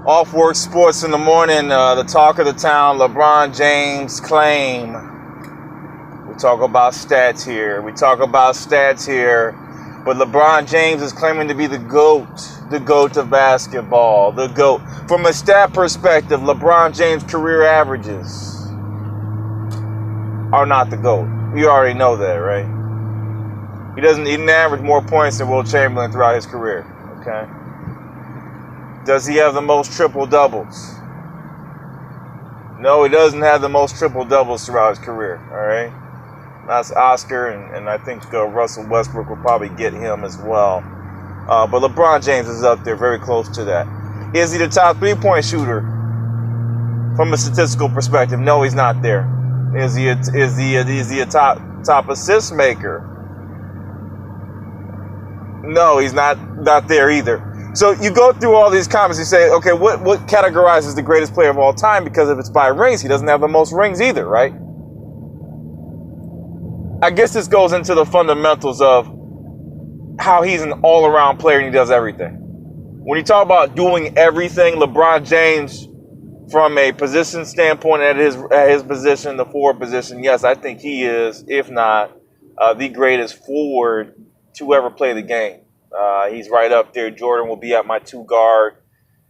Off Work Sports in the morning, the talk of the town, LeBron James claim. We talk about stats here. But LeBron James is claiming to be the GOAT of basketball, the GOAT. From a stat perspective, LeBron James' career averages are not the GOAT. You already know that, right? He didn't average more points than Will Chamberlain throughout his career, okay? Does he have the most triple doubles? No, he doesn't have the most triple doubles throughout his career. All right, that's Oscar, and I think Russell Westbrook will probably get him as well. But LeBron James is up there, very close to that. Is he the top three-point shooter from a statistical perspective? No, he's not there. Is he a top assist maker? No, he's not there either. So you go through all these comments, you say, okay, what categorizes the greatest player of all time? Because if it's by rings, he doesn't have the most rings either, right? I guess this goes into the fundamentals of how he's an all-around player and he does everything. When you talk about doing everything, LeBron James, from a position standpoint at his position, the forward position, yes, I think he is, if not the greatest forward to ever play the game. He's right up there. Jordan will be at my two guard.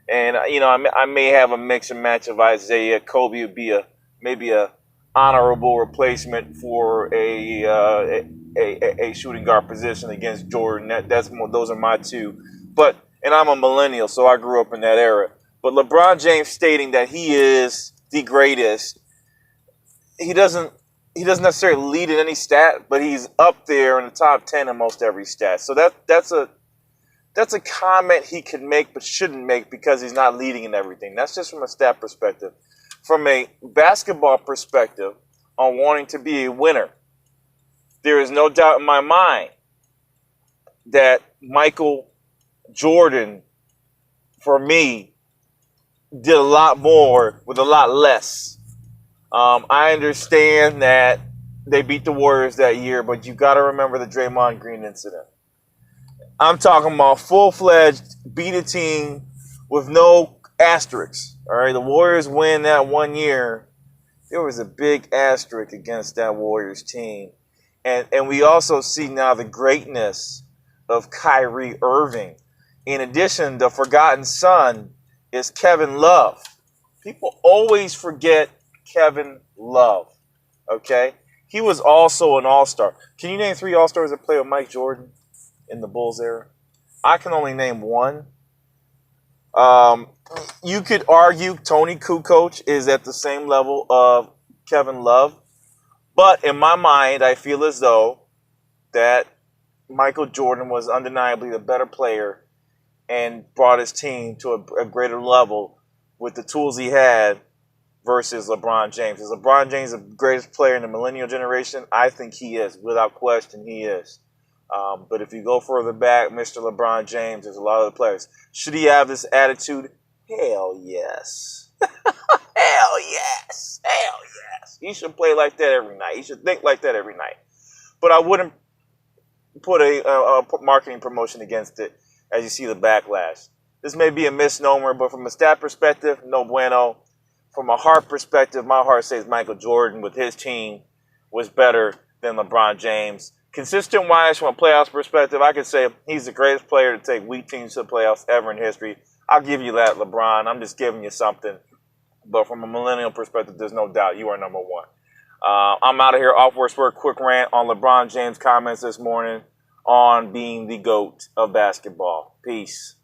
And, I may have a mix and match of Isaiah. Kobe would be maybe a honorable replacement for a shooting guard position against Jordan. Those are my two. And I'm a millennial, so I grew up in that era. But LeBron James stating that he is the greatest, he doesn't necessarily lead in any stat, but he's up there in the top 10 in most every stat. So that's a comment he could make but shouldn't make because he's not leading in everything. That's just from a stat perspective. From a basketball perspective, on wanting to be a winner, there is no doubt in my mind that Michael Jordan, for me, did a lot more with a lot less. I understand that they beat the Warriors that year, but you got to remember the Draymond Green incident. I'm talking about full-fledged beat a team with no asterisks. All right, the Warriors win that one year. There was a big asterisk against that Warriors team. And we also see now the greatness of Kyrie Irving. In addition, the forgotten son is Kevin Love. People always forget Kevin Love, okay? He was also an all-star. Can you name 3 all-stars that played with Mike Jordan in the Bulls era? I can only name one. You could argue Tony Kukoc is at the same level of Kevin Love. But in my mind, I feel as though that Michael Jordan was undeniably the better player and brought his team to a greater level with the tools he had versus LeBron James. Is LeBron James the greatest player in the millennial generation? I think he is. Without question, he is. But if you go further back, Mr. LeBron James, there's a lot of other players. Should he have this attitude? Hell yes. Hell yes. Hell yes. He should play like that every night. He should think like that every night. But I wouldn't put a marketing promotion against it as you see the backlash. This may be a misnomer, but from a stat perspective, no bueno. From a heart perspective, my heart says Michael Jordan with his team was better than LeBron James. Consistent-wise, from a playoffs perspective, I could say he's the greatest player to take weak teams to the playoffs ever in history. I'll give you that, LeBron. I'm just giving you something. But from a millennial perspective, there's no doubt you are number one. I'm out of here. Off Work Sport, quick rant on LeBron James' comments this morning on being the GOAT of basketball. Peace.